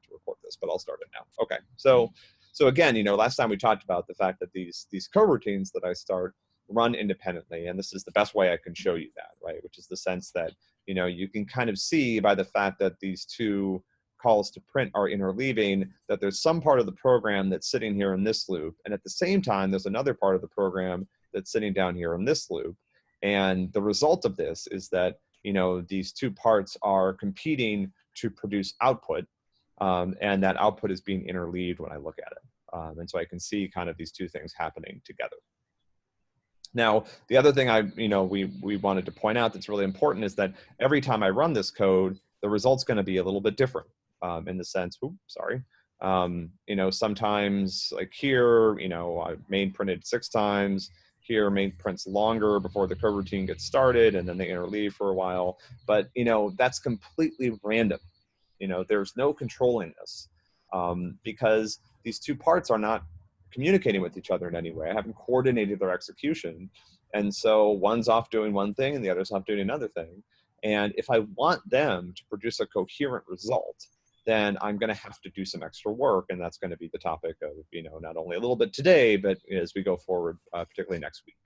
to record this, but I'll start it now. Okay, so again, last time we talked about the fact that these coroutines that I start run independently, and this is the best way I can show you that, right? Which is the sense that, you can kind of see by the fact that these two calls to print are interleaving, that there's some part of the program that's sitting here in this loop, and at the same time, there's another part of the program that's sitting down here in this loop. And the result of this is that, these two parts are competing to produce output, and that output is being interleaved when I look at it. And so I can see kind of these two things happening together. Now, the other thing we wanted to point out that's really important is that every time I run this code, the result's going to be a little bit different, in the sense, sometimes like here, main printed 6 times. Here, main prints longer before the coroutine gets started, and then they interleave for a while. But that's completely random. There's no controlling this, because these two parts are not communicating with each other in any way. I haven't coordinated their execution. And so one's off doing one thing and the other's off doing another thing. And if I want them to produce a coherent result, then I'm going to have to do some extra work. And that's going to be the topic of, not only a little bit today, but as we go forward, particularly next week.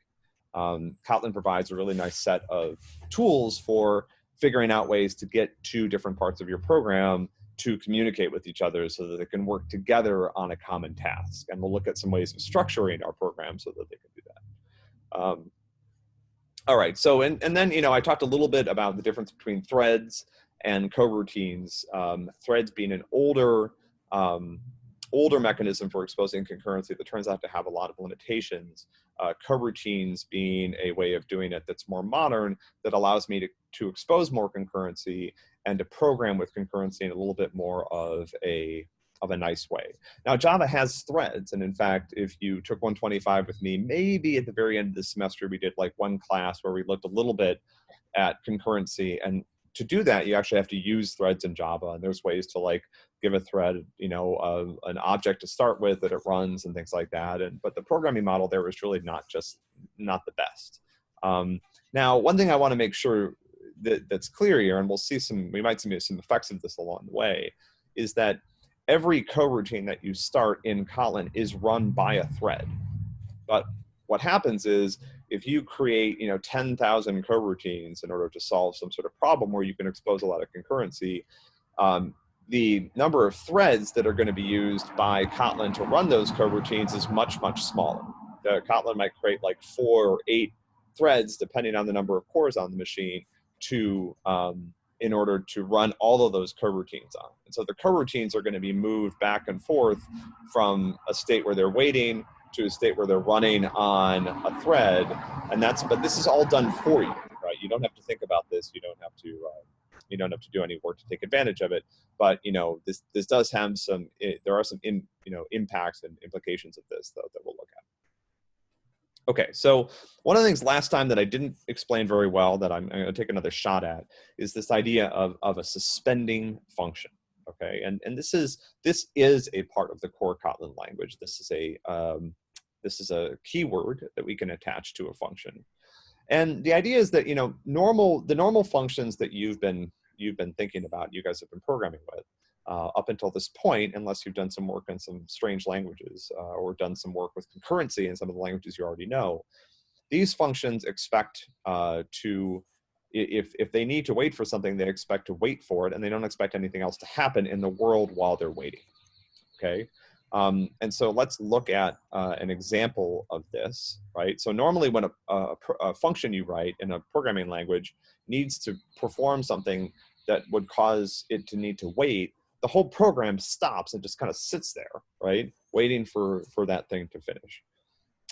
Kotlin provides a really nice set of tools for figuring out ways to get two different parts of your program to communicate with each other so that they can work together on a common task. And we'll look at some ways of structuring our program so that they can do that. All right, so, and then, I talked a little bit about the difference between threads and coroutines. Threads being an older mechanism for exposing concurrency that turns out to have a lot of limitations. Coroutines being a way of doing it that's more modern, that allows me to expose more concurrency and to program with concurrency in a little bit more of a nice way. Now, Java has threads, and in fact, if you took 125 with me, maybe at the very end of the semester, we did like one class where we looked a little bit at concurrency. And to do that, you actually have to use threads in Java, and there's ways to like give a thread, an object to start with that it runs and things like that. But the programming model there is really not the best. Now, one thing I want to make sure that's clear here, and we might see some effects of this along the way, is that every coroutine that you start in Kotlin is run by a thread. But what happens is, if you create 10,000 coroutines in order to solve some sort of problem where you can expose a lot of concurrency, the number of threads that are going to be used by Kotlin to run those coroutines is much, much smaller. Kotlin might create like 4 or 8 threads, depending on the number of cores on the machine, in order to run all of those coroutines on. And so the coroutines are going to be moved back and forth from a state where they're waiting to a state where they're running on a thread. But this is all done for you, right? You don't have to think about this. You don't have to do any work to take advantage of it. But this does have there are some impacts and implications of this, though, that we'll look at. Okay, so one of the things last time that I didn't explain very well that I'm going to take another shot at is this idea of a suspending function. Okay, and this is a part of the core Kotlin language. This is a keyword that we can attach to a function, and the idea is that the normal functions that you've been thinking about, you guys have been programming with up until this point, unless you've done some work in some strange languages or done some work with concurrency in some of the languages you already know. These functions expect if they need to wait for something, they expect to wait for it, and they don't expect anything else to happen in the world while they're waiting. Okay, and so let's look at an example of this, right? So normally when a function you write in a programming language needs to perform something that would cause it to need to wait, the whole program stops and just kind of sits there, right? Waiting for that thing to finish.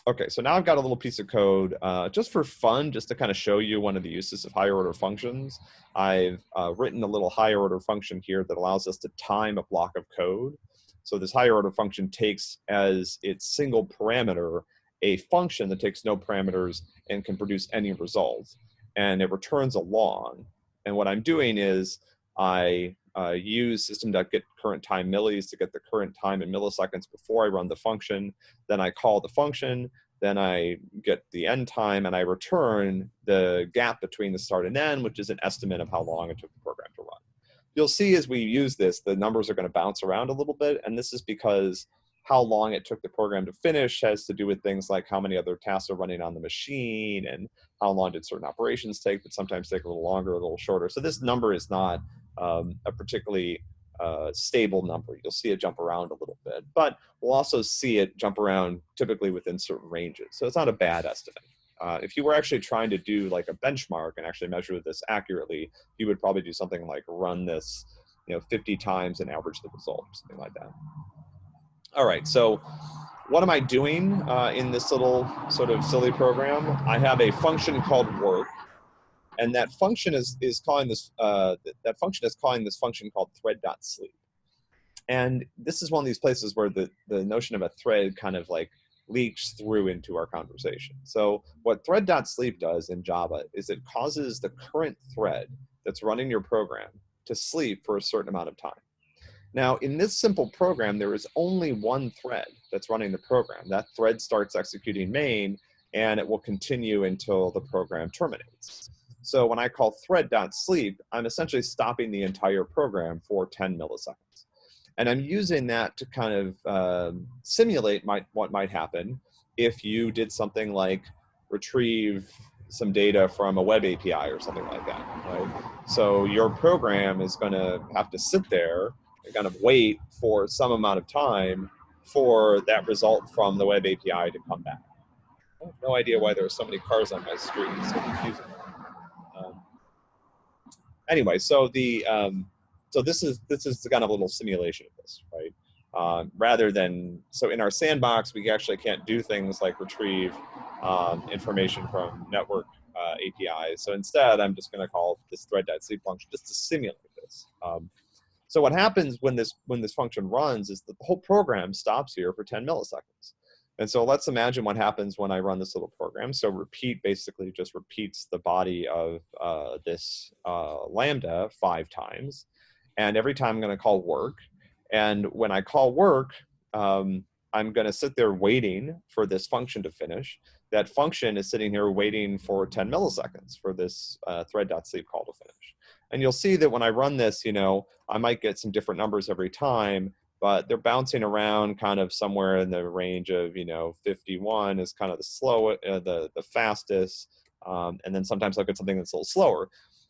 Okay, so now I've got a little piece of code just for fun, just to kind of show you one of the uses of higher order functions. I've written a little higher order function here that allows us to time a block of code. So this higher order function takes as its single parameter a function that takes no parameters and can produce any result. And it returns a long. And what I'm doing is I use system.getCurrentTime millis to get the current time in milliseconds before I run the function. Then I call the function. Then I get the end time, and I return the gap between the start and end, which is an estimate of how long it took the program to run. you'll see as we use this, the numbers are going to bounce around a little bit. And this is because how long it took the program to finish has to do with things like how many other tasks are running on the machine and how long did certain operations take, but sometimes take a little longer, a little shorter. So this number is not a particularly stable number. You'll see it jump around a little bit, but we'll also see it jump around typically within certain ranges. So it's not a bad estimate. If you were actually trying to do like a benchmark and actually measure this accurately, you would probably do something like run this 50 times and average the result, something like that. All right, so what am I doing in this little sort of silly program? I have a function called work, and that function is calling this function called thread.sleep. And this is one of these places where the notion of a thread kind of like leaks through into our conversation. So what thread.sleep does in Java is it causes the current thread that's running your program to sleep for a certain amount of time. Now, in this simple program, there is only one thread that's running the program. That thread starts executing main, and it will continue until the program terminates. So when I call thread.sleep, I'm essentially stopping the entire program for 10 milliseconds. And I'm using that to kind of simulate what might happen if you did something like retrieve some data from a web API or something like that, right? So your program is going to have to sit there and kind of wait for some amount of time for that result from the web API to come back. I have no idea why there are so many cars on my street. It's so confusing. Anyway, so the so this is the kind of little simulation of this, right? Rather than, so in our sandbox, we actually can't do things like retrieve information from network APIs. So instead, I'm just going to call this thread.sleep function just to simulate this. So what happens when this function runs is that the whole program stops here for 10 milliseconds. And so let's imagine what happens when I run this little program. So repeat basically just repeats the body of this Lambda 5 times. And every time I'm going to call work. And when I call work, I'm going to sit there waiting for this function to finish. That function is sitting here waiting for 10 milliseconds for this thread.sleep call to finish. And you'll see that when I run this, I might get some different numbers every time, but they're bouncing around kind of somewhere in the range of, 51 is kind of the slowest, the fastest, and then sometimes I'll get something that's a little slower.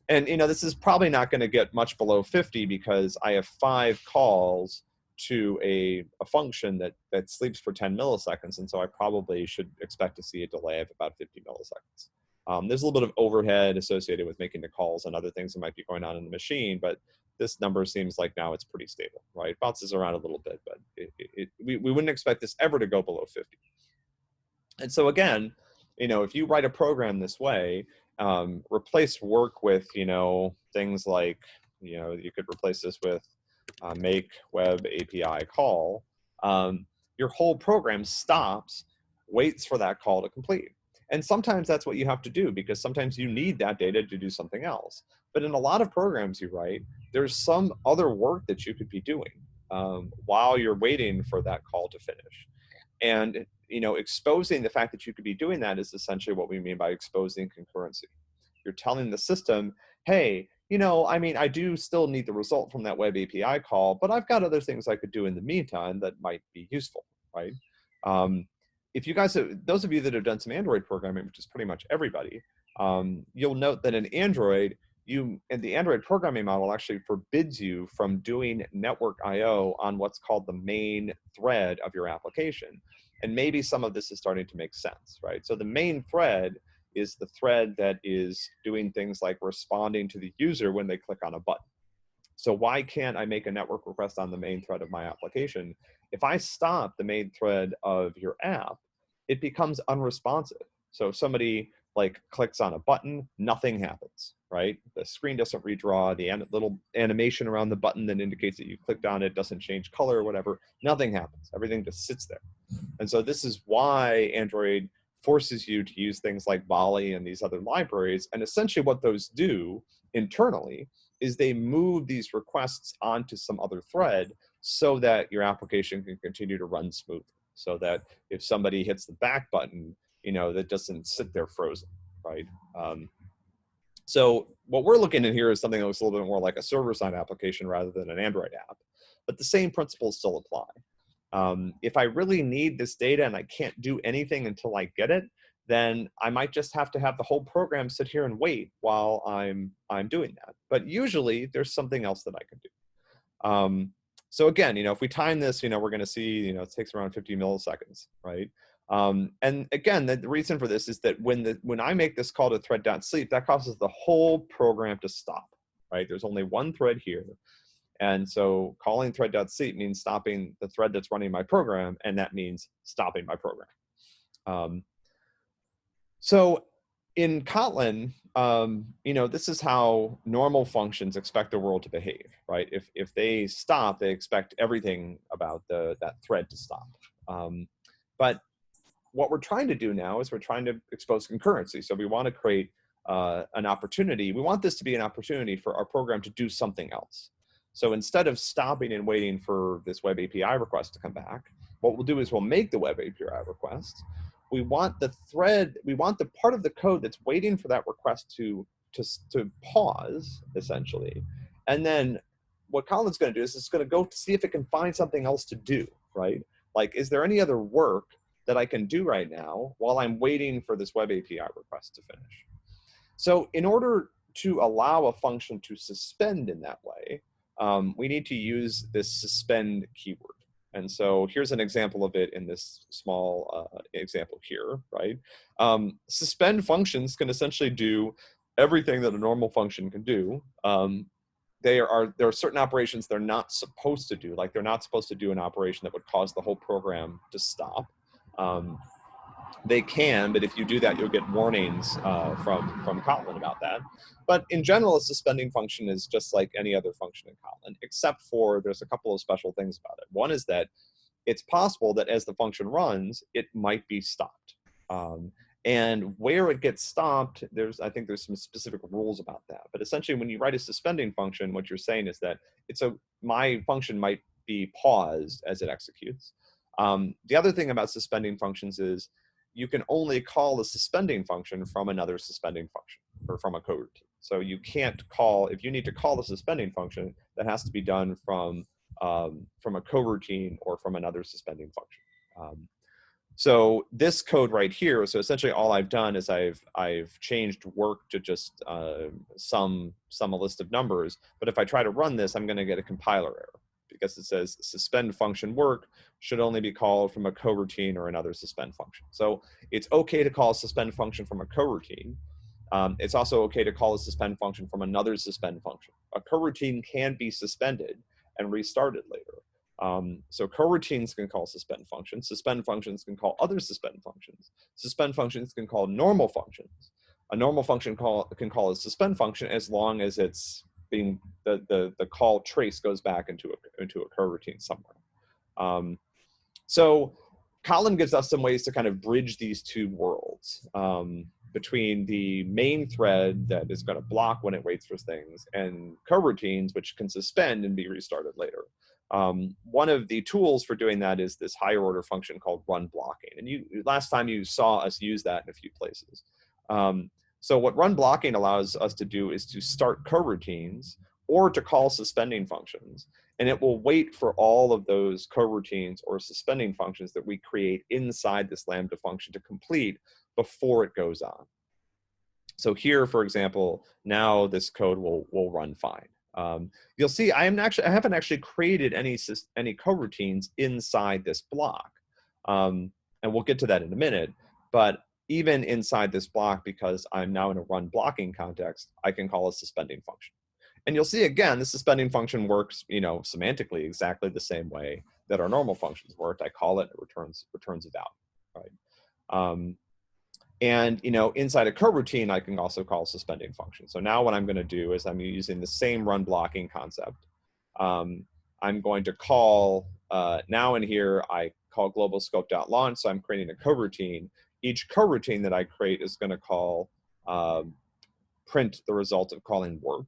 And this is probably not going to get much below 50 because I have 5 calls to a function that sleeps for 10 milliseconds, and so I probably should expect to see a delay of about 50 milliseconds. There's a little bit of overhead associated with making the calls and other things that might be going on in the machine, but this number seems like now it's pretty stable, right? It bounces around a little bit, but we wouldn't expect this ever to go below 50. And so again, if you write a program this way, replace work with, things like, you could replace this with make web API call, your whole program stops, waits for that call to complete. And sometimes that's what you have to do because sometimes you need that data to do something else. But in a lot of programs you write, there's some other work that you could be doing while you're waiting for that call to finish. And exposing the fact that you could be doing that is essentially what we mean by exposing concurrency. You're telling the system, hey, I do still need the result from that web API call, but I've got other things I could do in the meantime that might be useful, right? If you guys, those of you that have done some Android programming, which is pretty much everybody, you'll note that in Android, and the Android programming model actually forbids you from doing network I/O on what's called the main thread of your application. And maybe some of this is starting to make sense, right? So the main thread is the thread that is doing things like responding to the user when they click on a button. So why can't I make a network request on the main thread of my application? If I stop the main thread of your app, it becomes unresponsive. So if somebody clicks on a button, nothing happens, right? The screen doesn't redraw, the little animation around the button that indicates that you clicked on it doesn't change color or whatever, nothing happens. Everything just sits there. And so this is why Android forces you to use things like Volley and these other libraries. And essentially what those do internally is they move these requests onto some other thread so that your application can continue to run smoothly. So that if somebody hits the back button, that doesn't sit there frozen, right? So what we're looking at here is something that looks a little bit more like a server-side application rather than an Android app, but the same principles still apply. If I really need this data and I can't do anything until I get it, then I might just have to have the whole program sit here and wait while I'm doing that. But usually there's something else that I can do. So again, if we time this, we're going to see, it takes around 50 milliseconds, right? And again, the reason for this is that when I make this call to thread.sleep, that causes the whole program to stop, right? There's only one thread here. And so calling thread.sleep means stopping the thread that's running my program, and that means stopping my program. So in Kotlin, this is how normal functions expect the world to behave, right? If they stop, they expect everything about that thread to stop. But what we're trying to do now is we're trying to expose concurrency. So we want to create an opportunity. We want this to be an opportunity for our program to do something else. So instead of stopping and waiting for this web API request to come back, what we'll do is we'll make the web API request. We want the part of the code that's waiting for that request to pause, essentially. And then what Kotlin's going to do is it's going to go see if it can find something else to do, right? Like, is there any other work that I can do right now while I'm waiting for this web API request to finish? So in order to allow a function to suspend in that way, we need to use this suspend keyword. And so here's an example of it in this small example here, right? Suspend functions can essentially do everything that a normal function can do. There are certain operations they're not supposed to do, like they're not supposed to do an operation that would cause the whole program to stop. They can, but if you do that, you'll get warnings from Kotlin about that. But in general, a suspending function is just like any other function in Kotlin, except for there's a couple of special things about it. One is that it's possible that as the function runs, it might be stopped. And where it gets stopped, I think there's some specific rules about that. But essentially, when you write a suspending function, what you're saying is that my function might be paused as it executes. The other thing about suspending functions is you can only call a suspending function from another suspending function or from a coroutine. So you can't call, if you need to call the suspending function, that has to be done from a coroutine or from another suspending function. So this code right here, so essentially all I've done is I've changed work to just sum a list of numbers. But if I try to run this, I'm going to get a compiler error because it says suspend function work should only be called from a coroutine or another suspend function. So it's okay to call a suspend function from a coroutine. It's also okay to call a suspend function from another suspend function. A coroutine can be suspended and restarted later. So coroutines can call suspend functions can call other suspend functions can call normal functions. A normal function can call a suspend function as long as it's being the call trace goes back into a coroutine somewhere. So Kotlin gives us some ways to kind of bridge these two worlds between the main thread that is going to block when it waits for things and coroutines, which can suspend and be restarted later. One of the tools for doing that is this higher order function called run blocking. And last time you saw us use that in a few places. So what run blocking allows us to do is to start coroutines or to call suspending functions. And it will wait for all of those coroutines or suspending functions that we create inside this Lambda function to complete before it goes on. So here, for example, now this code will run fine. You'll see I haven't actually created any coroutines inside this block. And we'll get to that in a minute. But even inside this block, because I'm now in a run blocking context, I can call a suspending function. And you'll see, again, the suspending function works, semantically exactly the same way that our normal functions worked. I call it, it returns a value, right? And inside a coroutine, I can also call suspending function. So now what I'm going to do is I'm using the same run blocking concept. I'm going to call, now in here, I call global scope.launch, so I'm creating a coroutine. Each coroutine that I create is going to call print the result of calling work.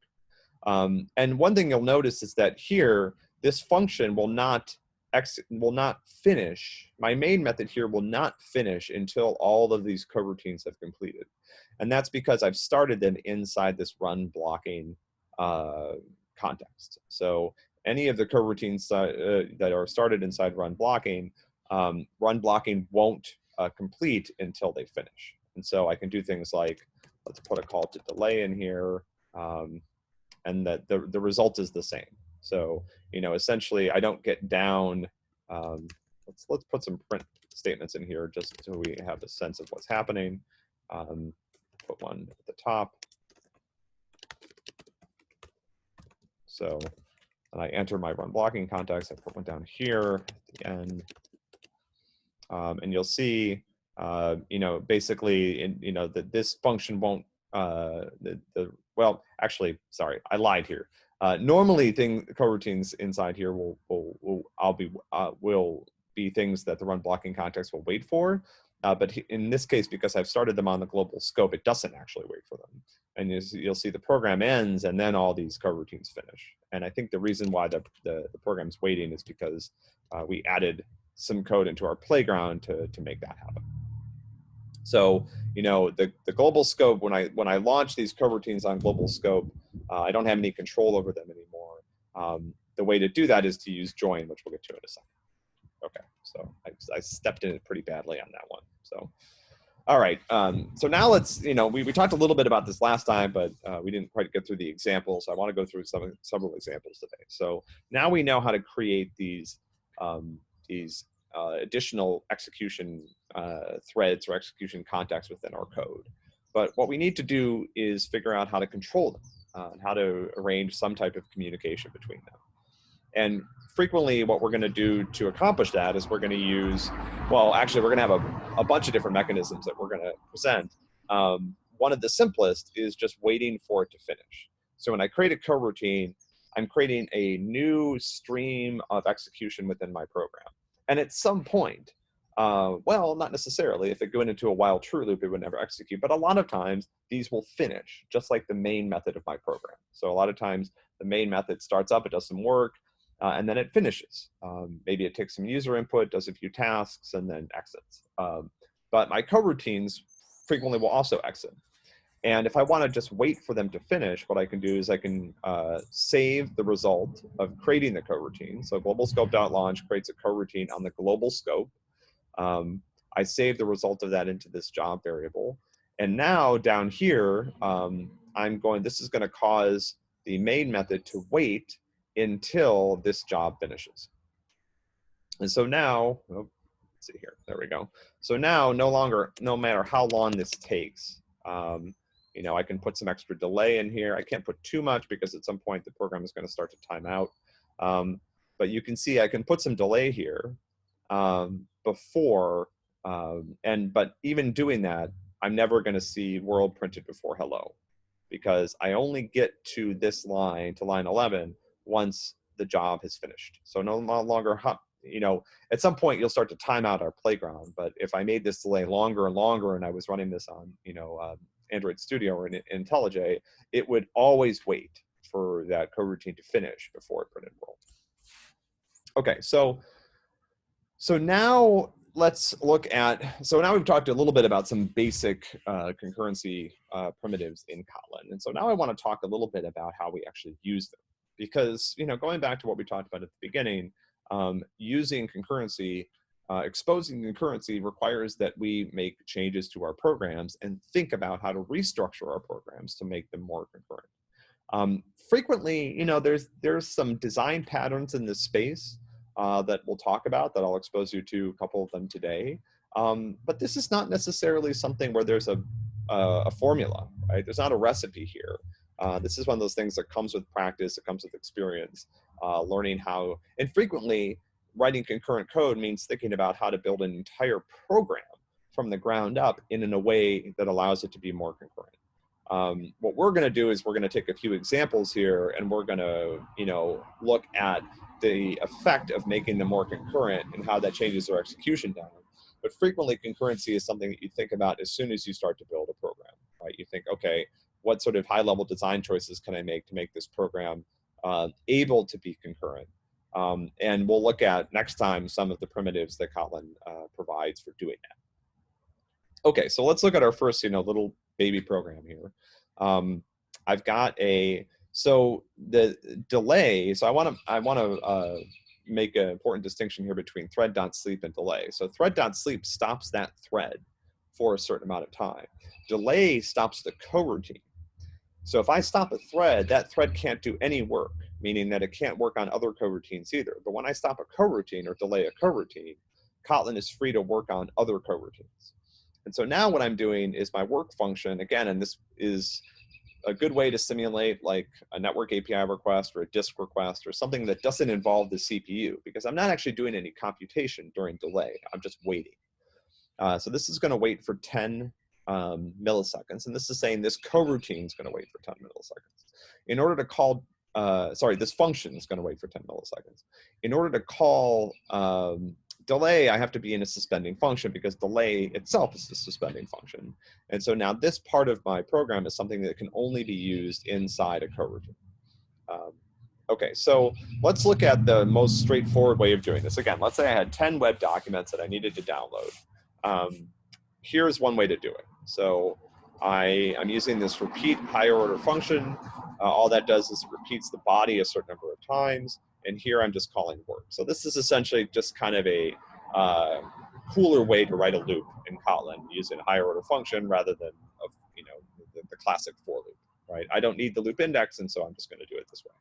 And one thing you'll notice is that here, this function will not will not finish, my main method here will not finish until all of these coroutines have completed. And that's because I've started them inside this run blocking context. So any of the coroutines that are started inside run blocking won't complete until they finish. And so I can do things like, let's put a call to delay in here, and that the result is the same. So, you know, essentially I don't get down, let's put some print statements in here just so we have a sense of what's happening. Put one at the top. So, and I enter my run blocking context, I put one down here at the end. And you'll see, you know, basically, you know, that this function won't, well, actually, sorry, I lied here. Normally, coroutines inside here will be things that the run blocking context will wait for. But in this case, because I've started them on the global scope, it doesn't actually wait for them. And you'll see the program ends, and then all these coroutines finish. And I think the reason why the program's waiting is because we added some code into our playground to make that happen. So, you know, the global scope, when I launch these coroutines on global scope, I don't have any control over them anymore. The way to do that is to use join, which we'll get to in a second. Okay, so I stepped in it pretty badly on that one. So, all right, so now let's, you know, we talked a little bit about this last time, but we didn't quite get through the examples. So I want to go through several examples today. So now we know how to create these additional execution threads or execution contexts within our code. But what we need to do is figure out how to control them, and how to arrange some type of communication between them. And frequently what we're going to do to accomplish that is we're going to use, well, actually we're going to have a bunch of different mechanisms that we're going to present. One of the simplest is just waiting for it to finish. So when I create a coroutine, I'm creating a new stream of execution within my program. And at some point, well, not necessarily. If it went into a while true loop, it would never execute. But a lot of times, these will finish, just like the main method of my program. So a lot of times, the main method starts up, it does some work, and then it finishes. Maybe it takes some user input, does a few tasks, and then exits. But my coroutines frequently will also exit. And if I want to just wait for them to finish, what I can do is I can save the result of creating the coroutine. So global scope.launch creates a coroutine on the global scope. I save the result of that into this job variable. And now down here, this is going to cause the main method to wait until this job finishes. And so now, let's see here, there we go. So now no matter how long this takes, you know, I can put some extra delay in here. I can't put too much because at some point the program is going to start to time out. But you can see I can put some delay here before, but even doing that, I'm never going to see world printed before hello, because I only get to this line, to line 11, once the job has finished. So no longer, you know, at some point you'll start to time out our playground. But if I made this delay longer and longer, and I was running this on, you know, Android Studio or in IntelliJ, it would always wait for that coroutine to finish before it printed world. Okay, so now let's look at, so now we've talked a little bit about some basic concurrency primitives in Kotlin. And so now I want to talk a little bit about how we actually use them. Because, you know, going back to what we talked about at the beginning, using concurrency, exposing concurrency requires that we make changes to our programs and think about how to restructure our programs to make them more concurrent. Frequently, you know, there's some design patterns in this space that we'll talk about, that I'll expose you to a couple of them today. But this is not necessarily something where there's a formula, right? There's not a recipe here. This is one of those things that comes with practice, it comes with experience, learning how, and frequently writing concurrent code means thinking about how to build an entire program from the ground up in a way that allows it to be more concurrent. What we're going to do is we're going to take a few examples here, and we're going to, you know, look at the effect of making them more concurrent and how that changes their execution down. But frequently, concurrency is something that you think about as soon as you start to build a program, right? You think, okay, what sort of high-level design choices can I make to make this program able to be concurrent? And we'll look at next time some of the primitives that Kotlin provides for doing that. Okay, so let's look at our first, little baby program here. I've got so the delay. So I want to make an important distinction here between thread.sleep and delay. So thread.sleep stops that thread for a certain amount of time. Delay stops the coroutine. So if I stop a thread, that thread can't do any work, meaning that it can't work on other coroutines either. But when I stop a coroutine or delay a coroutine, Kotlin is free to work on other coroutines. And so now what I'm doing is my work function, again, and this is a good way to simulate like a network API request or a disk request or something that doesn't involve the CPU, because I'm not actually doing any computation during delay. I'm just waiting. So this is going to wait for 10 milliseconds, and this is saying this coroutine is going to wait for 10 milliseconds. In order to call, this function is going to wait for 10 milliseconds. In order to call delay, I have to be in a suspending function because delay itself is a suspending function. And so now this part of my program is something that can only be used inside a coroutine. Okay, so let's look at the most straightforward way of doing this. Again, let's say I had 10 web documents that I needed to download. Here's one way to do it. So I'm using this repeat higher order function. All that does is repeats the body a certain number of times. And here I'm just calling work. So this is essentially just kind of a cooler way to write a loop in Kotlin using a higher order function rather than the classic for loop, right? I don't need the loop index, and so I'm just going to do it this way.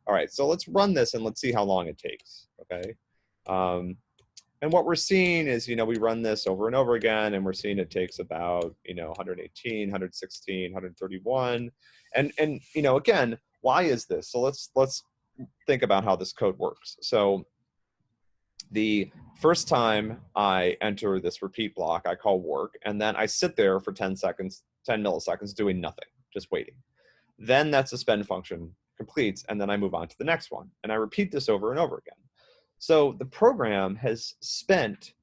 All right, so let's run this and let's see how long it takes, okay? And what we're seeing is, we run this over and over again, and we're seeing it takes about, 118, 116, 131. And again, why is this? So let's think about how this code works. So the first time I enter this repeat block, I call work, and then I sit there for 10 milliseconds doing nothing, just waiting. Then that suspend function completes, and then I move on to the next one. And I repeat this over and over again. So the program has spent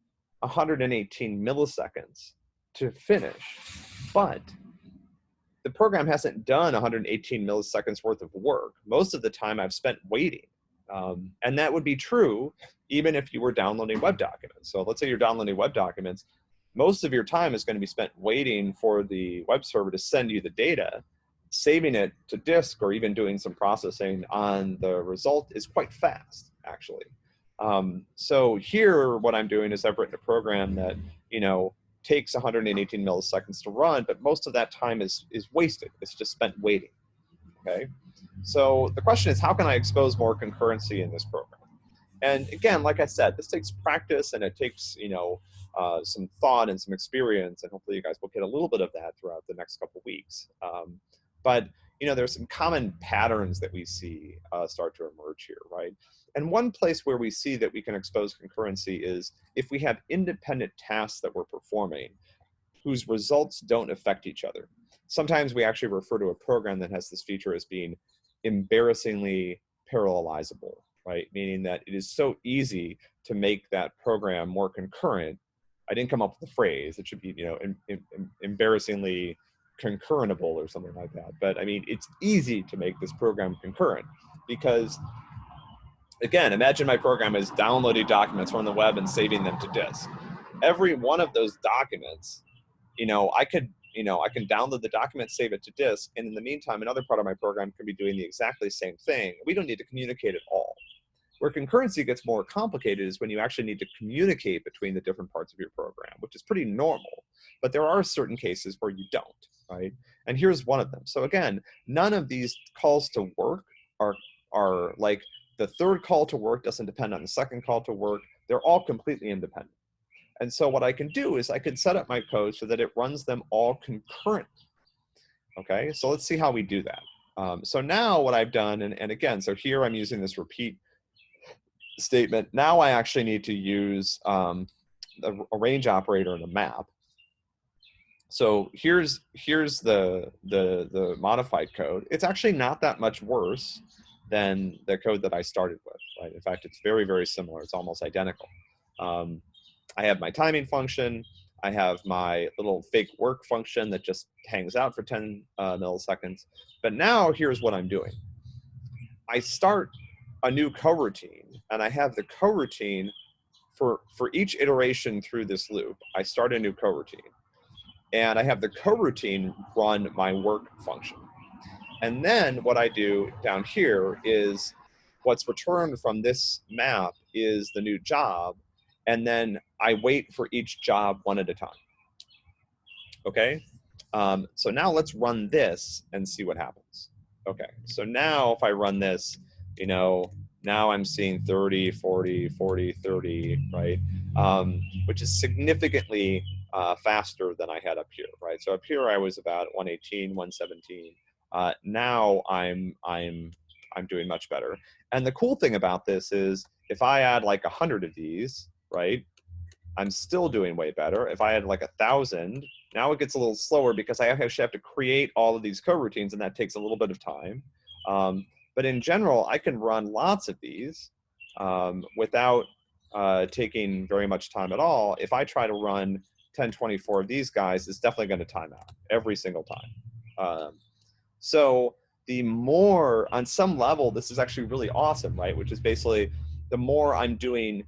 118 milliseconds to finish, but the program hasn't done 118 milliseconds worth of work. Most of the time I've spent waiting. And that would be true even if you were downloading web documents. So let's say you're downloading web documents. Most of your time is going to be spent waiting for the web server to send you the data. Saving it to disk or even doing some processing on the result is quite fast, actually. So here, what I'm doing is I've written a program that, takes 118 milliseconds to run, but most of that time is wasted. It's just spent waiting, okay? So the question is, how can I expose more concurrency in this program? And again, like I said, this takes practice and it takes, some thought and some experience, and hopefully you guys will get a little bit of that throughout the next couple weeks. But there's some common patterns that we see start to emerge here, right? And one place where we see that we can expose concurrency is if we have independent tasks that we're performing whose results don't affect each other. Sometimes we actually refer to a program that has this feature as being embarrassingly parallelizable, right? Meaning that it is so easy to make that program more concurrent. I didn't come up with the phrase. It should be, embarrassingly concurrentable or something like that. But I mean, it's easy to make this program concurrent because, again, imagine my program is downloading documents from the web and saving them to disk. Every one of those documents, I can download the document, save it to disk, and in the meantime, another part of my program can be doing the exactly same thing. We don't need to communicate at all. Where concurrency gets more complicated is when you actually need to communicate between the different parts of your program, which is pretty normal. But there are certain cases where you don't, right? And here's one of them. So again, none of these calls to work are like the third call to work doesn't depend on the second call to work. They're all completely independent. And so what I can do is I can set up my code so that it runs them all concurrently. Okay, so let's see how we do that. So now what I've done, and again, so here I'm using this repeat statement. Now I actually need to use a range operator and a map. So here's the modified code. It's actually not that much worse than the code that I started with, right? In fact, it's very, very similar. It's almost identical. I have my timing function. I have my little fake work function that just hangs out for 10 milliseconds. But now here's what I'm doing. I start a new coroutine, and I have the coroutine for each iteration through this loop. I start a new coroutine, and I have the coroutine run my work function. And then what I do down here is what's returned from this map is the new job, and then I wait for each job one at a time. Okay, so now let's run this and see what happens. Okay, so now if I run this, you know, now I'm seeing 30, 40, 40, 30, right? Which is significantly faster than I had up here, right? So up here I was about 118, 117. Now I'm doing much better. And the cool thing about this is if I add like 100 of these, right, I'm still doing way better. If I had like 1,000, now it gets a little slower because I actually have to create all of these coroutines, and that takes a little bit of time. But in general, I can run lots of these without taking very much time at all. If I try to run 10, 24 of these guys, it's definitely going to time out every single time. So the more, on some level, this is actually really awesome, right? Which is basically the more I'm doing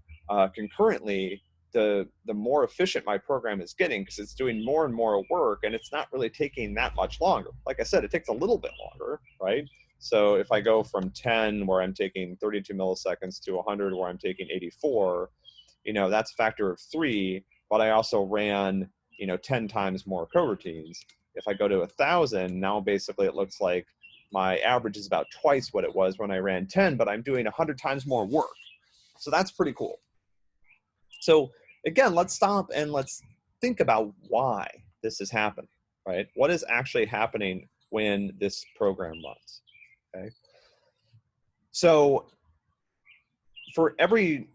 concurrently, the more efficient my program is getting, because it's doing more and more work, and it's not really taking that much longer. Like I said, it takes a little bit longer, right? So if I go from 10, where I'm taking 32 milliseconds, to 100, where I'm taking 84, you know, that's a factor of 3, but I also ran, you know, 10 times more coroutines. If I go to 1,000, now basically it looks like my average is about twice what it was when I ran 10, but I'm doing 100 times more work. So that's pretty cool. So again, let's stop and let's think about why this is happening, right? What is actually happening when this program runs, okay? So for every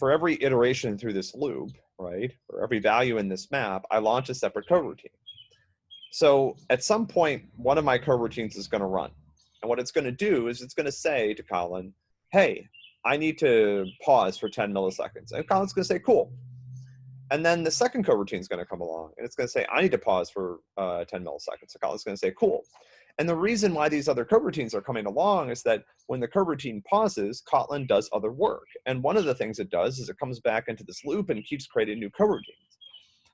iteration through this loop, right, for every value in this map, I launch a separate coroutine. So at some point, one of my coroutines is going to run. And what it's going to do is it's going to say to Kotlin, hey, I need to pause for 10 milliseconds. And Kotlin's going to say, cool. And then the second coroutine is going to come along, and it's going to say, I need to pause for 10 milliseconds. So Kotlin's going to say, cool. And the reason why these other coroutines are coming along is that when the coroutine pauses, Kotlin does other work. And one of the things it does is it comes back into this loop and keeps creating new coroutines.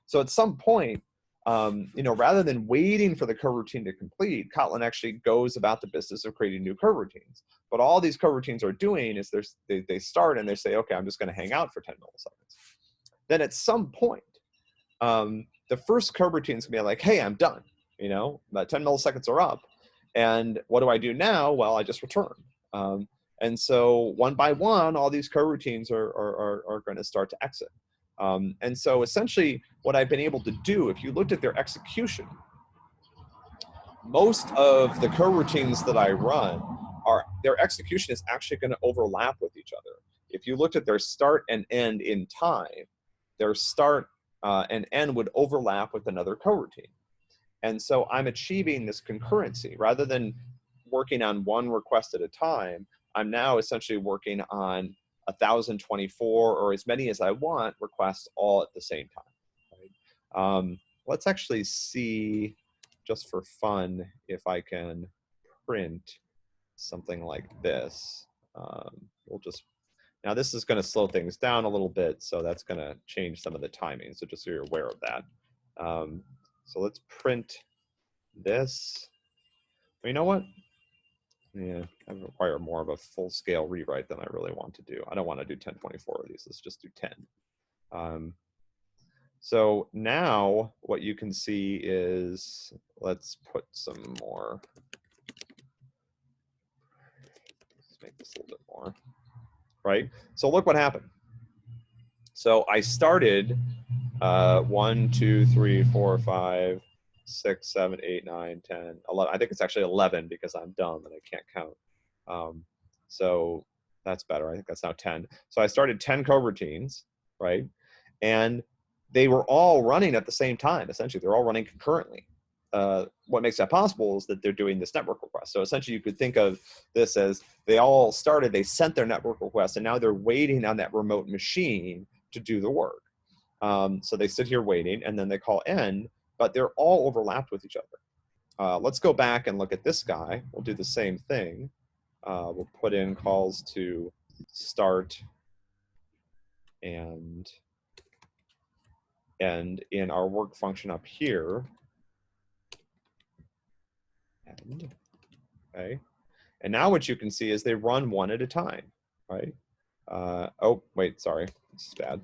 So at some point, you know, rather than waiting for the coroutine to complete, Kotlin actually goes about the business of creating new coroutines. But all these coroutines are doing is they start and they say, okay, I'm just going to hang out for 10 milliseconds. Then at some point, the first coroutine is going to be like, hey, I'm done. You know, 10 milliseconds are up. And what do I do now? Well, I just return. And so one by one, all these coroutines are going to start to exit. And so essentially what I've been able to do, if you looked at their execution, most of the coroutines that I run, their execution is actually going to overlap with each other. If you looked at their start and end in time, their start and end would overlap with another coroutine. And so I'm achieving this concurrency. Rather than working on one request at a time, I'm now essentially working on 1,024 or as many as I want requests all at the same time. Right? Let's actually see, just for fun, if I can print something like this. We'll just, now this is going to slow things down a little bit, so that's going to change some of the timing. So just so you're aware of that. So let's print this. Well, you know what? Yeah, I require more of a full-scale rewrite than I really want to do. I don't want to do 1024 of these. Let's just do 10. So now what you can see is, let's put some more. Let's make this a little bit more, right? So look what happened. So I started 1, 2, 3, 4, 5, 6, 7, 8, 9, 10, 11. I think it's actually 11 because I'm dumb and I can't count. So that's better. I think that's now 10. So I started 10 coroutines, right? And they were all running at the same time, essentially. They're all running concurrently. What makes that possible is that they're doing this network request. So essentially you could think of this as they all started, they sent their network request, and now they're waiting on that remote machine to do the work. So they sit here waiting, and then they call end, but they're all overlapped with each other. Let's go back and look at this guy. We'll do the same thing. we'll put in calls to start and in our work function up here, end, okay? And now what you can see is they run one at a time, right? Oh, wait, sorry, this is bad.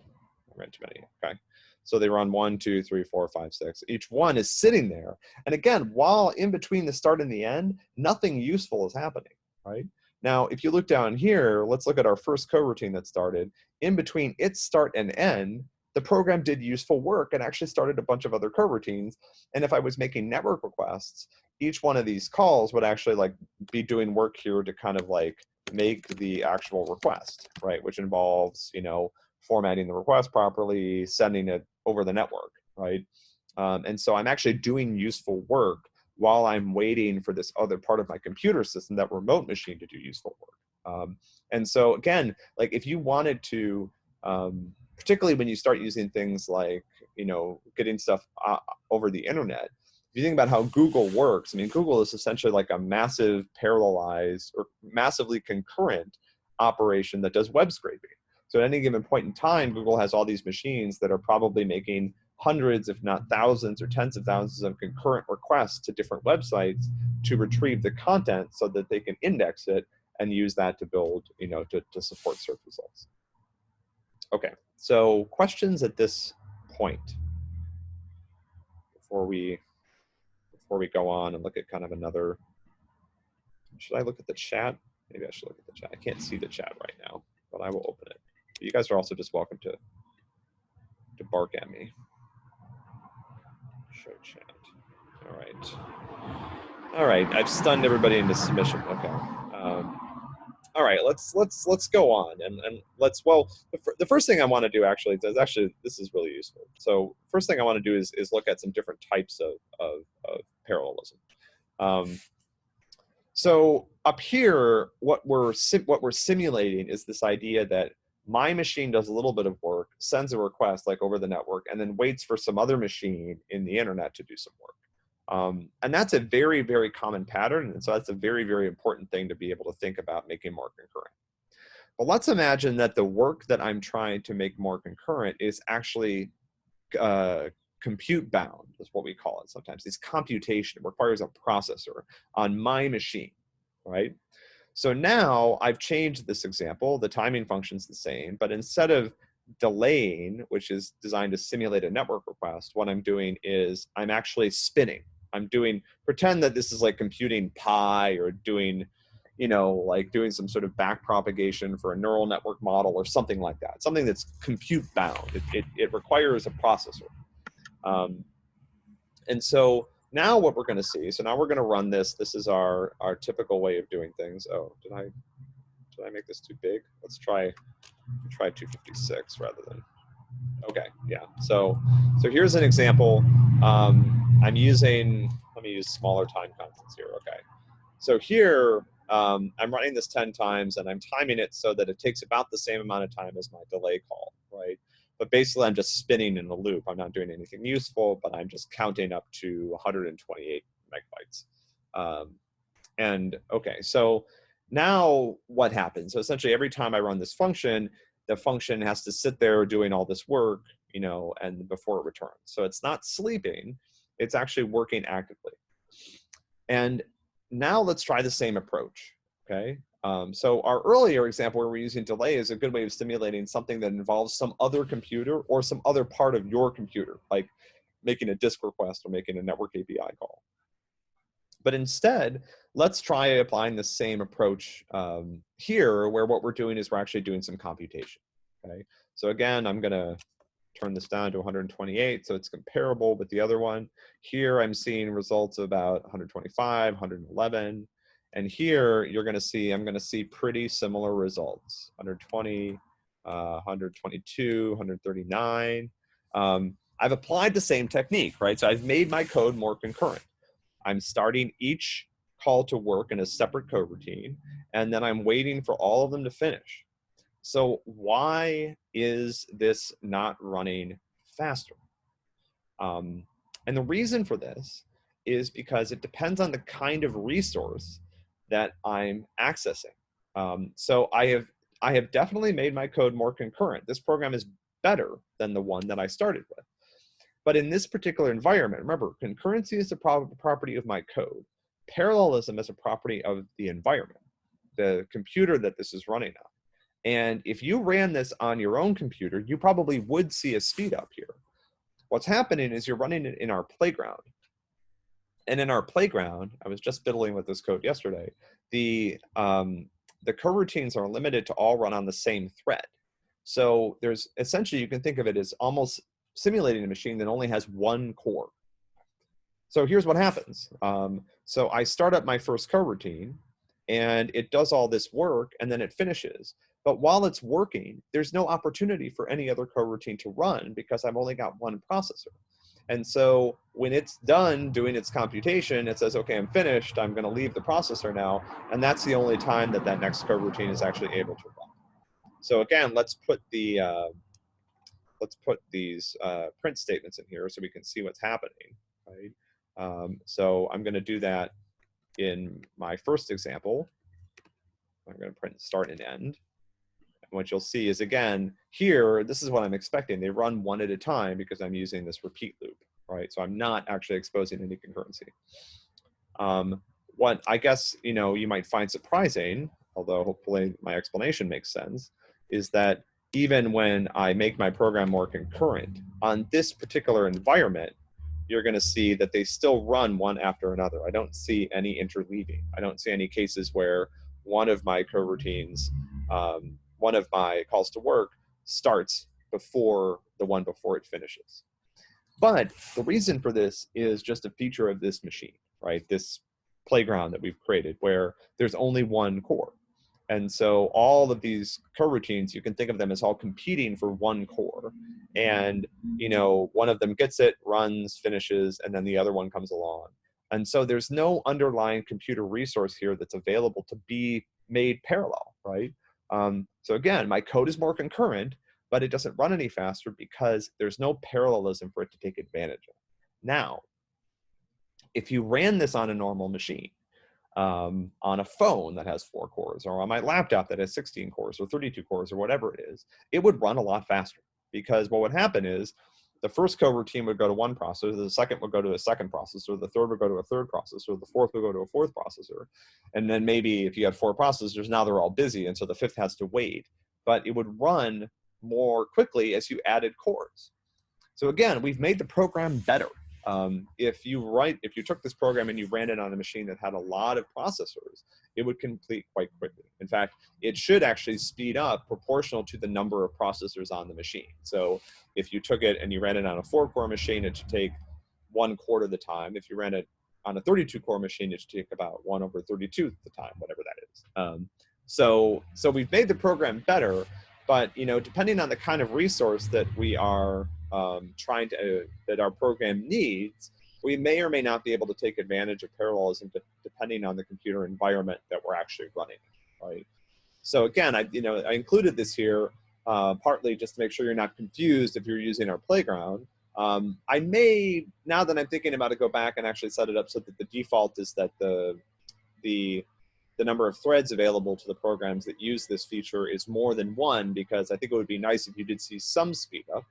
I ran too many, okay. So they run 1, 2, 3, 4, 5, 6. Each one is sitting there. And again, while in between the start and the end, nothing useful is happening, right? Now, if you look down here, let's look at our first coroutine that started. In between its start and end, the program did useful work and actually started a bunch of other coroutines. And if I was making network requests, each one of these calls would actually like be doing work here to kind of like make the actual request, right? Which involves, you know, formatting the request properly, sending it over the network, right? And so I'm actually doing useful work while I'm waiting for this other part of my computer system, that remote machine, to do useful work. And so again, like if you wanted to, particularly when you start using things like, you know, getting stuff over the internet, if you think about how Google works, I mean, Google is essentially like a massive parallelized or massively concurrent operation that does web scraping. So at any given point in time, Google has all these machines that are probably making hundreds, if not thousands or tens of thousands of concurrent requests to different websites to retrieve the content so that they can index it and use that to build, you know, to support search results. Okay, so questions at this point before we go on and look at kind of another, should I look at the chat? Maybe I should look at the chat. I can't see the chat right now, but I will open it. But you guys are also just welcome to bark at me. Show chat. All right. All right. I've stunned everybody into submission. Okay. All right. Let's go on and let's. Well, the first thing I want to do actually is this is really useful. So first thing I want to do is look at some different types of parallelism. So up here, what we're simulating is this idea that my machine does a little bit of work, sends a request like over the network, and then waits for some other machine in the internet to do some work. And that's a very, very common pattern. And so that's a very, very important thing to be able to think about making more concurrent. But let's imagine that the work that I'm trying to make more concurrent is actually compute bound, is what we call it sometimes. It's computation. It requires a processor on my machine, right? So now I've changed this example. The timing function's the same, but instead of delaying, which is designed to simulate a network request, what I'm doing is I'm actually spinning. I'm doing, pretend that this is like computing pi or doing, you know, like doing some sort of back propagation for a neural network model or something like that. Something that's compute bound. It requires a processor. And so now what we're going to see, so now we're going to run this. This is our typical way of doing things. Oh, did I make this too big? Let's try 256 rather than, okay, yeah. So here's an example. I'm using, let me use smaller time constants here, okay. So here, I'm running this 10 times and I'm timing it so that it takes about the same amount of time as my delay call, right? But basically I'm just spinning in a loop. I'm not doing anything useful, but I'm just counting up to 128 megabytes. And okay, so now what happens? So essentially every time I run this function, the function has to sit there doing all this work, you know, and before it returns. So it's not sleeping, it's actually working actively. And now let's try the same approach, okay? So our earlier example where we're using delay is a good way of simulating something that involves some other computer or some other part of your computer, like making a disk request or making a network API call. But instead, let's try applying the same approach here, where what we're doing is we're actually doing some computation, okay? So again, I'm gonna turn this down to 128, so it's comparable with the other one. Here I'm seeing results of about 125, 111. And here you're gonna see, I'm gonna see pretty similar results, 120, 122, 139. I've applied the same technique, right? So I've made my code more concurrent. I'm starting each call to work in a separate coroutine, and then I'm waiting for all of them to finish. So why is this not running faster? And the reason for this is because it depends on the kind of resource that I'm accessing. So I have definitely made my code more concurrent. This program is better than the one that I started with. But in this particular environment, remember, concurrency is a property of my code. Parallelism is a property of the environment, the computer that this is running on. And if you ran this on your own computer, you probably would see a speed up here. What's happening is you're running it in our playground. And in our playground, I was just fiddling with this code yesterday, the coroutines are limited to all run on the same thread. So there's essentially, you can think of it as almost simulating a machine that only has one core. So here's what happens. So I start up my first coroutine, and it does all this work, and then it finishes. But while it's working, there's no opportunity for any other coroutine to run because I've only got one processor. And so when it's done doing its computation, it says, okay, I'm finished. I'm going to leave the processor now. And that's the only time that that next coroutine is actually able to run. So again, let's put these print statements in here so we can see what's happening, right? So I'm going to do that in my first example. I'm going to print start and end. And what you'll see is, again, here, this is what I'm expecting. They run one at a time because I'm using this repeat loop, right? So I'm not actually exposing any concurrency. What I guess, you might find surprising, although hopefully my explanation makes sense, is that even when I make my program more concurrent, on this particular environment, you're going to see that they still run one after another. I don't see any interleaving. I don't see any cases where one of my coroutines, one of my calls to work starts before the one before it finishes. But the reason for this is just a feature of this machine, right? This playground that we've created where there's only one core. And so all of these coroutines, you can think of them as all competing for one core. And, one of them gets it, runs, finishes, and then the other one comes along. And so there's no underlying computer resource here that's available to be made parallel, right? So again, my code is more concurrent, but it doesn't run any faster because there's no parallelism for it to take advantage of. Now, if you ran this on a normal machine, on a phone that has 4 cores, or on my laptop that has 16 cores or 32 cores or whatever it is, it would run a lot faster, because what would happen is the first coroutine would go to one processor, the second would go to a second processor, the third would go to a third processor, the fourth would go to a fourth processor. And then maybe if you had 4 processors, now they're all busy, and so the fifth has to wait. But it would run more quickly as you added cores. So again, we've made the program better. If you took this program and you ran it on a machine that had a lot of processors, it would complete quite quickly. In fact, it should actually speed up proportional to the number of processors on the machine. So if you took it and you ran it on a 4-core machine, it should take 1/4 the time. If you ran it on a 32-core machine, it should take about 1/32 the time, whatever that is. So we've made the program better, but depending on the kind of resource that we are that our program needs, we may or may not be able to take advantage of parallelism depending on the computer environment that we're actually running, right? So again, I included this here partly just to make sure you're not confused if you're using our playground. I may, now that I'm thinking about it, go back and actually set it up so that the default is that the number of threads available to the programs that use this feature is more than 1, because I think it would be nice if you did see some speed up.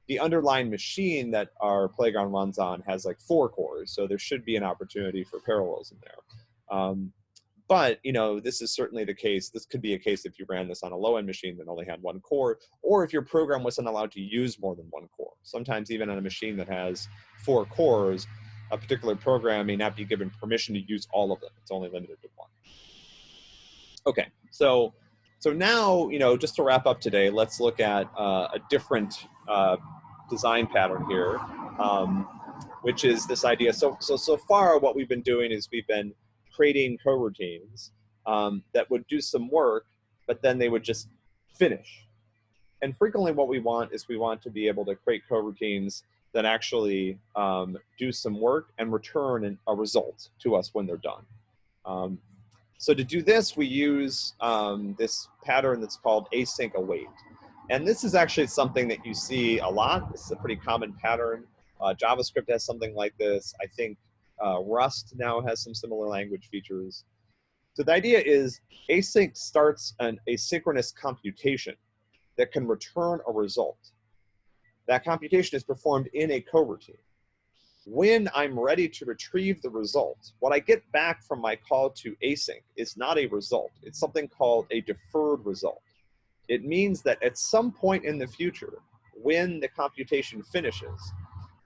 The underlying machine that our playground runs on has like 4 cores, so there should be an opportunity for parallelism there. But this is certainly the case. This could be a case if you ran this on a low-end machine that only had 1 core, or if your program wasn't allowed to use more than 1 core. Sometimes even on a machine that has 4 cores, a particular program may not be given permission to use all of them. It's only limited to 1. Okay, so now, just to wrap up today, let's look at a different design pattern here, which is this idea. So far, what we've been doing is we've been creating coroutines that would do some work, but then they would just finish. And frequently what we want is we want to be able to create coroutines that actually do some work and return a result to us when they're done. So to do this, we use this pattern that's called Async Await. And this is actually something that you see a lot. This is a pretty common pattern. JavaScript has something like this. I think Rust now has some similar language features. So the idea is async starts an asynchronous computation that can return a result. That computation is performed in a coroutine. When I'm ready to retrieve the result, what I get back from my call to async is not a result. It's something called a deferred result. It means that at some point in the future, when the computation finishes,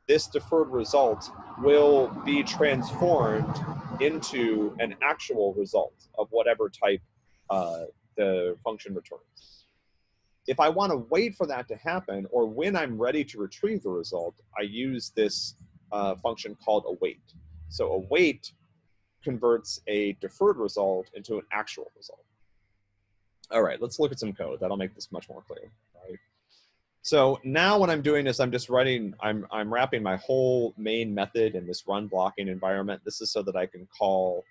this deferred result will be transformed into an actual result of whatever type the function returns. If I want to wait for that to happen, or when I'm ready to retrieve the result, I use this function called await. So await converts a deferred result into an actual result. All right, let's look at some code. That'll make this much more clear. Right? So now when I'm doing this, I'm just writing, I'm wrapping my whole main method in this run blocking environment. This is so that I can call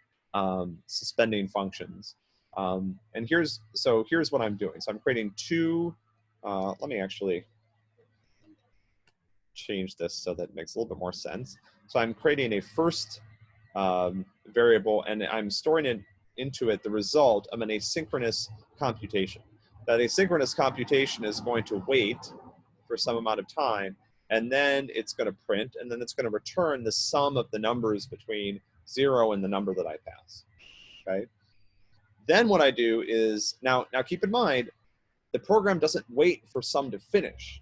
suspending functions. And here's what I'm doing. So I'm creating two, let me actually change this so that it makes a little bit more sense. So I'm creating a first variable, and I'm storing into it the result of an asynchronous computation. That asynchronous computation is going to wait for some amount of time, and then it's going to print, and then it's going to return the sum of the numbers between 0 and the number that I pass. Okay. Then what I do is, now keep in mind, the program doesn't wait for sum to finish.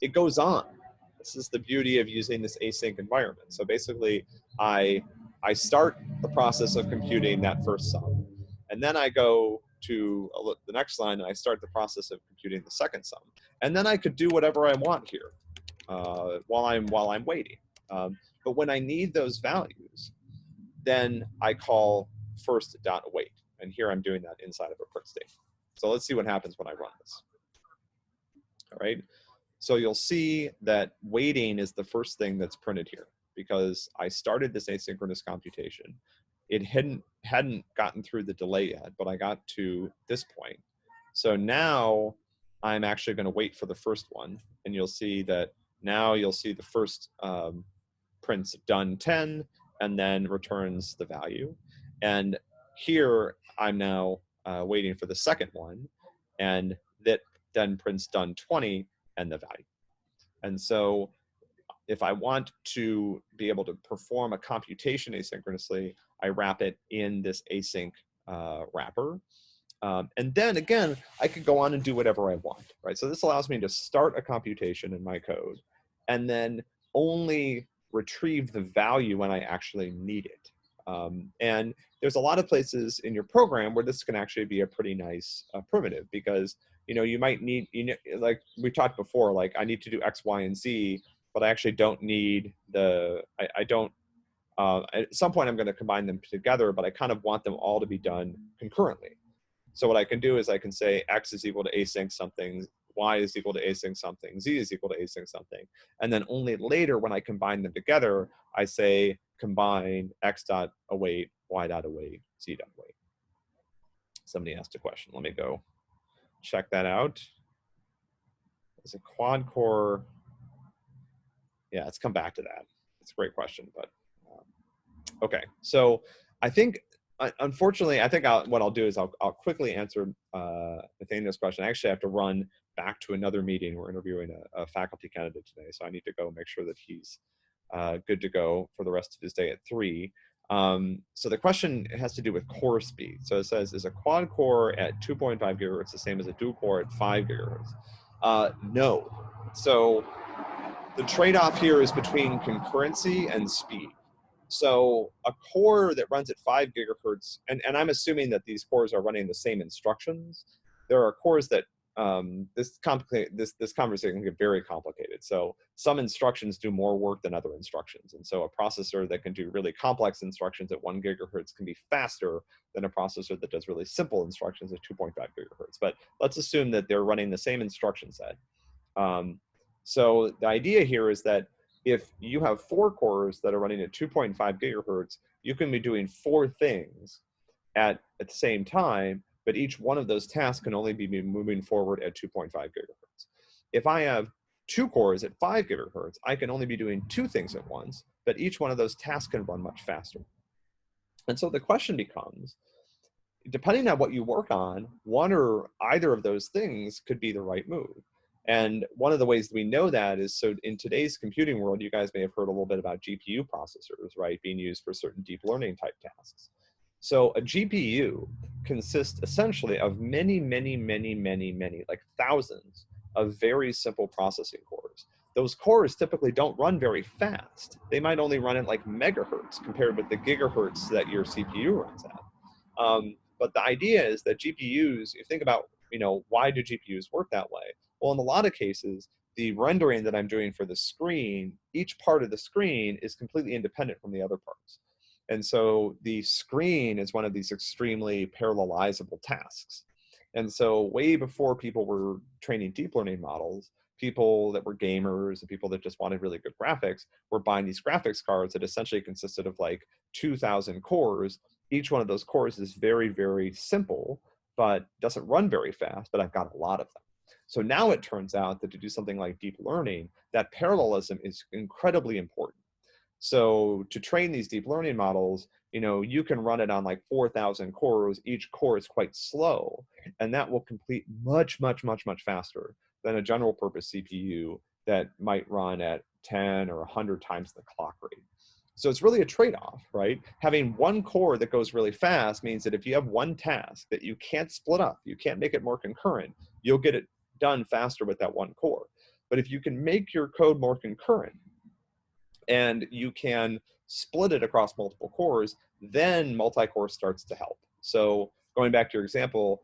It goes on. This is the beauty of using this async environment. So basically, I start the process of computing that first sum, and then I go to the next line and I start the process of computing the second sum, and then I could do whatever I want here while I'm waiting. But when I need those values, then I call first.await, and here I'm doing that inside of a print statement. So let's see what happens when I run this. All right. So you'll see that waiting is the first thing that's printed here, because I started this asynchronous computation. It hadn't gotten through the delay yet, but I got to this point. So now I'm actually going to wait for the first one, and you'll see that now you'll see the first prints done 10 and then returns the value. And here I'm now waiting for the second one, and that then prints done 20 and the value. And so if I want to be able to perform a computation asynchronously, I wrap it in this async wrapper. And then again, I could go on and do whatever I want, right? So this allows me to start a computation in my code and then only retrieve the value when I actually need it. And there's a lot of places in your program where this can actually be a pretty nice primitive, because you might need, like we talked before, like I need to do X, Y, and Z, but I actually don't need I don't, at some point I'm going to combine them together, but I kind of want them all to be done concurrently. So what I can do is I can say X is equal to async something, Y is equal to async something, Z is equal to async something. And then only later when I combine them together, I say combine X.await, Y.await, Z.await. Somebody asked a question. Let me go check that out. Is a quad core? Yeah, let's come back to that. It's a great question, but okay. So I think, unfortunately, I think what I'll do is I'll quickly answer Nathaniel's question. I actually have to run back to another meeting. We're interviewing a faculty candidate today, so I need to go make sure that he's good to go for the rest of his day at 3. So the question has to do with core speed. So it says, is a quad core at 2.5 gigahertz the same as a dual core at 5 gigahertz? No. So the trade-off here is between concurrency and speed. So a core that runs at 5 gigahertz, and I'm assuming that these cores are running the same instructions. There are cores that, this conversation can get very complicated. So some instructions do more work than other instructions. And so a processor that can do really complex instructions at 1 gigahertz can be faster than a processor that does really simple instructions at 2.5 gigahertz. But let's assume that they're running the same instruction set. So the idea here is that if you have 4 cores that are running at 2.5 gigahertz, you can be doing 4 things at the same time, but each one of those tasks can only be moving forward at 2.5 gigahertz. If I have 2 cores at 5 gigahertz, I can only be doing 2 things at once, but each one of those tasks can run much faster. And so the question becomes, depending on what you work on, one or either of those things could be the right move. And one of the ways that we know that is, so in today's computing world, you guys may have heard a little bit about GPU processors, right, being used for certain deep learning type tasks. So a GPU consists essentially of many, like thousands of very simple processing cores. Those cores typically don't run very fast. They might only run at like megahertz compared with the gigahertz that your CPU runs at. But the idea is that GPUs, you think about, why do GPUs work that way? Well, in a lot of cases, the rendering that I'm doing for the screen, each part of the screen is completely independent from the other parts. And so the screen is one of these extremely parallelizable tasks. And so way before people were training deep learning models, people that were gamers and people that just wanted really good graphics were buying these graphics cards that essentially consisted of like 2,000 cores. Each one of those cores is very, very simple, but doesn't run very fast, but I've got a lot of them. So now it turns out that to do something like deep learning, that parallelism is incredibly important. So to train these deep learning models, you can run it on like 4,000 cores. Each core is quite slow, and that will complete much, much, much, much faster than a general purpose CPU that might run at 10 or 100 times the clock rate. So it's really a trade-off, right? Having one core that goes really fast means that if you have one task that you can't split up, you can't make it more concurrent, you'll get it done faster with that one core. But if you can make your code more concurrent and you can split it across multiple cores, then multi-core starts to help. So going back to your example,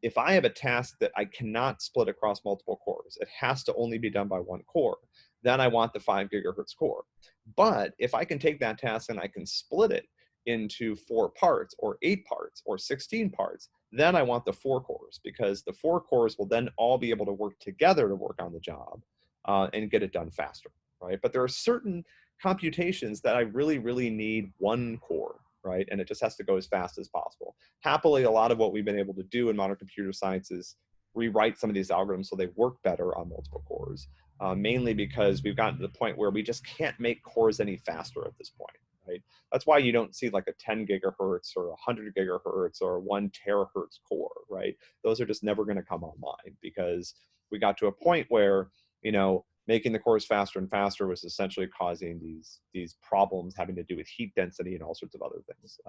if I have a task that I cannot split across multiple cores, it has to only be done by one core, then I want the 5 gigahertz core. But if I can take that task and I can split it into 4 parts or 8 parts or 16 parts, then I want the 4 cores, because the 4 cores will then all be able to work together to work on the job and get it done faster, right? But there are certain computations that I really, really need one core, right? And it just has to go as fast as possible. Happily, a lot of what we've been able to do in modern computer science is rewrite some of these algorithms so they work better on multiple cores, mainly because we've gotten to the point where we just can't make cores any faster at this point, right? That's why you don't see like a 10 gigahertz or 100 gigahertz or 1 terahertz core, right? Those are just never going to come online because we got to a point where, making the cores faster and faster was essentially causing these problems having to do with heat density and all sorts of other things.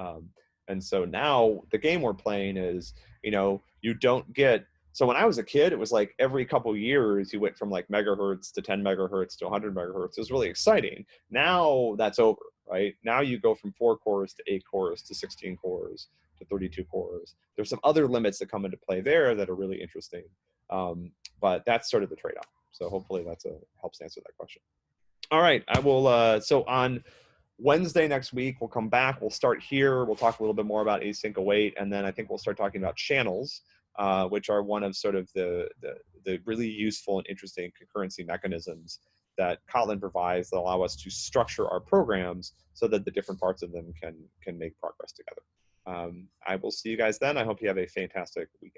And so now the game we're playing is, you don't get, so when I was a kid, it was like every couple years you went from like megahertz to 10 megahertz to 100 megahertz. It was really exciting. Now that's over, right? Now you go from 4 cores to 8 cores to 16 cores to 32 cores. There's some other limits that come into play there that are really interesting. But that's sort of the trade-off. So hopefully that's helps answer that question. All right, I will, so on Wednesday next week, we'll come back, we'll start here, we'll talk a little bit more about Async Await, and then I think we'll start talking about channels, which are one of sort of the really useful and interesting concurrency mechanisms that Kotlin provides that allow us to structure our programs so that the different parts of them can make progress together. I will see you guys then. I hope you have a fantastic week.